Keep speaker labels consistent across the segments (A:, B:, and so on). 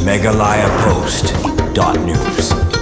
A: megalayapost.news.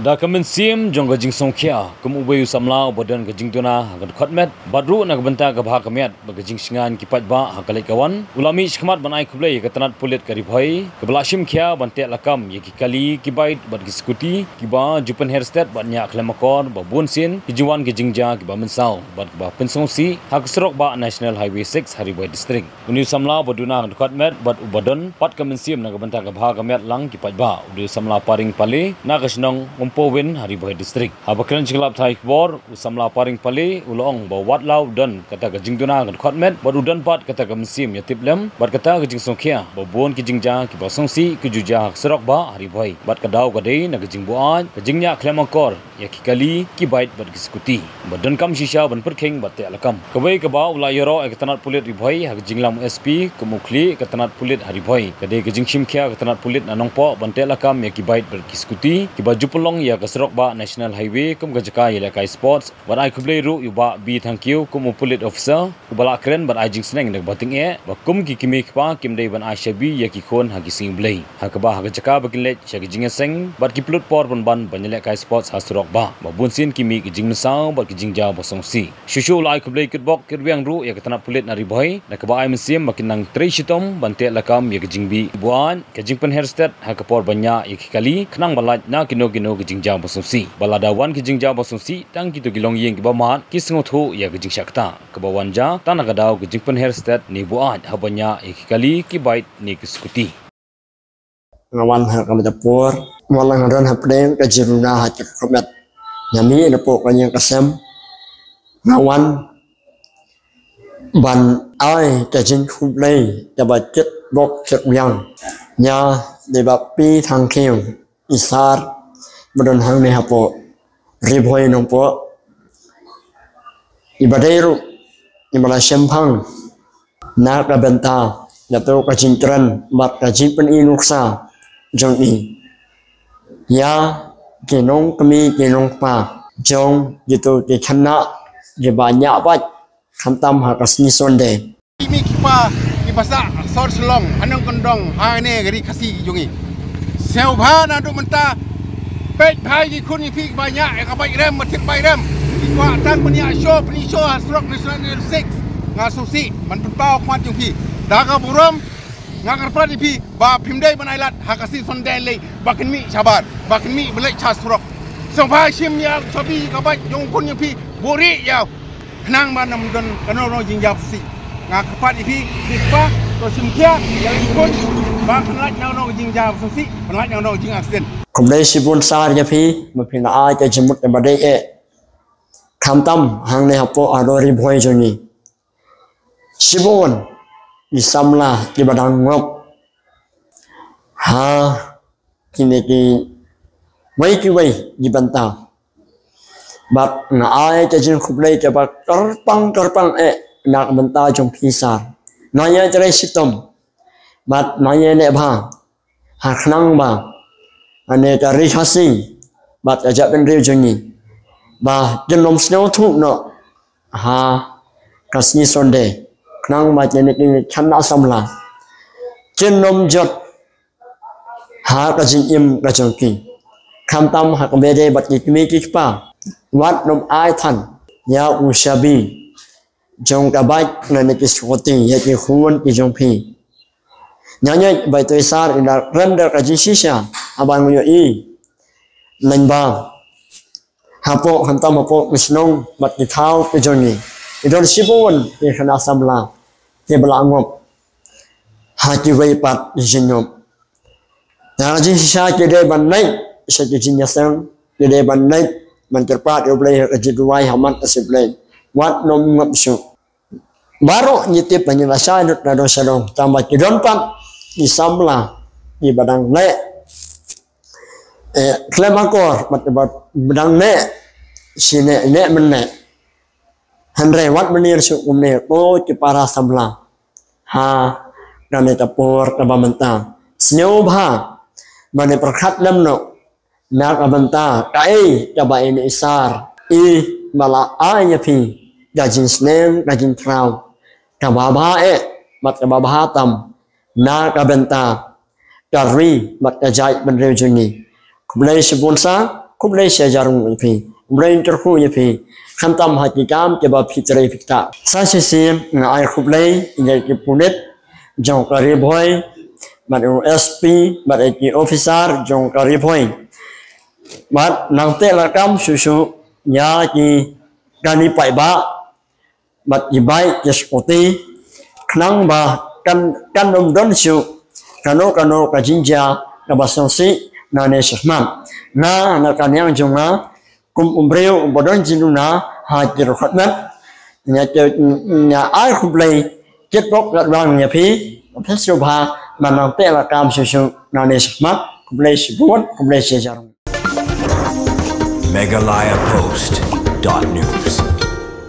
B: Da kamen sim jong gajing songkhia kum ubayu samla bodan gajing tuna hagan khotmet badru na benta ka bha kamiat bagajing singan kipat ba hakalai kawan ulami shkhmat banai khublei katanat pulit kari bhai kablashim khia bante lakam ye kali kibait bad skuti kiba jupan hairstep ban nya klemakor ba bunsin kijiwan gijingja kiba mensau bad ba pensongsi haksrok ba national highway 6 haribai district uni samla boduna hagan khotmet bad ubadon pat kamen sim na benta ka bha kamiat lang kipat ba udu samla paring pale na kasnong Powin Haribai District. Habakran Jiglap Thai Bor, Usamla Paring Pali, Ulong, Bawatlau, Dan, Kata Gajingduna, and Kotmet, Badudan Pat, Kata Gamsim, Yatiplem, Bat Kata Gajing Songkia, Babon Kijingja, Kibasongsi, Kujuja, Serokba, Haribai, Bat Kadau Gade, Nagajingbuan, Kajingya, Klemakor, Yakikali, Kibait, Bat Giskuti, Badan Kam Shisha, Ban Perking, Bat Alakam. Kawai Kabau, Layoro, Katanat Pulit Ribai, Hagajinglam SP, Kumukli, Katanat Pulit Haribai, Kade Gajing Shimkia, Katanat Pulit Nanongpo, Bantelakam, Yakibait, Bat Giskuti, Kibajupulong, ya kasrok ba national highway kum gajaka yela kai sports ban ai khublei ru yu ba bi thank you kum pulit officer kubala kren ban ai jing sneng nek bating e ba kum ki kimi khpa kim dei ban ai shabi ya ki khon ha ki sing blei ha ka ba ha gajaka ba kinle cha ki jing seng bat ki plut por ban yela kai sports hasrok ba bunsin kimi ki jing saw ba ki jing ja ba song si shushu lai khublei kitbok kirwiang ru ya katana pulit na ri bhai na ka ba ai msim makinang trei shitom bante lakam ya ki jing bi buan ka jing pen hairstep ha ka por banya ya ki kali khnang balat na kino Jingjang Bosumsi baladawan ki jingjang Bosumsi tang ki to gilong yeng ki bamat ki sngotho ya ki jingsakta ka bawanja tanagadaw ki jingpen hairstep ni buat habanya ikali ki bait ni ki skuti
C: ngawan ha ka japur walang ran hapdeng ka jiruna ha ka khomet nyami na po kanyang kasem ngawan ban ai ka jing khublei ka ba chet bok chet yang nya de ba pi thang kheu isar Badan hang ni hapo ribhoy nong po ibadairu ibala sempang na ka benta yato ka cintran mat ka jimpen inuksa jong i ya kenong kami kenong pa jong gitu ke khana ge banyak bat khantam ha kasni sonde
D: mi kipa kipasa sor selong anong kondong ha ne gari kasi jongi seubha na do menta Pek hai di kun ipi banyak yang kabai rem matik bai rem ikwa tan punya show hasrok national 6 ngasusi man pau kwan jung pi daga buram ngakarpan ipi ba pimdai banailat hakasi sonden le bakin mi sabar bakin mi belai chasrok sampai sim ya sabi kabai jung kun ipi buri ya nang manam don kanono jingjap si ngakarpan ipi ikwa to simkia yang kun ba kanlat nang jingjap si kanlat nang jing aksen
C: Kumdai sibun sar ya pi mapina ai ka jimut na badai e khamtam hang ne hapo adori bhoi joni sibun di samla di badang ngop ha kini ki wai di banta bat na ai ka jin kumdai ka ba terpang e nak banta jong pisar naya jere sitom bat naya ne bha ha khnang ba ane ta rihasi bat aja ben reu jongi ba jenom snow thu no ha kasni sonde nang ma jene ki channa samla jenom jot ha ka jin im ka jongki khamtam ha ka bede bat ki mi ki pa wat nom ai than ya ushabi jong ka bat na ne ki swati ya ki huon ki jongpi nyanya bai toi sar ina render ka jisisha abang yo i lenba hapo hantam hapo misnong bat ni thau pe joni idon sibon ke khana samla ke balangop ha ki wei pat jinyom ya jisisha ke de ban nai sa ke jinya sang ke de ban nai man terpat yo blai ka jiduai haman asiblai wat nom ngap su baro nyitip penyelasa nut na do salong tambah ki don pat di samla di badang le klemakor bat badang ne sine ne menne hanre wat menir su umne ko ki para samla ha kane tapor ka bamenta sneu bha mane prakhat lamno nak abanta kai ka ba ini isar i mala ayapi gajin snem gajin trau ka baba e mat ka baba tam na ka benta Kari mat ajai benreu juni kumlei sebonsa kumlei sejarung ipi kumlei terku ipi khantam hakikam ke ba fitre fikta sa sim ngai kumlei ingai ki punit jong kari boy mat SP mat ki officer jong kari boy mat nang te la kam susu nya ki kani pai ba mat ibai ke skoti knang ba kan don su kano ka jinja ka basonsi na ne shman na kanyang jonga kum umbreu bodon jinuna ha kir khatna nya ai khublei ketbok ladwang nya phi phesubha manang te la kam su na ne shman khublei sibon khublei sejarung
A: Meghalaya Post.news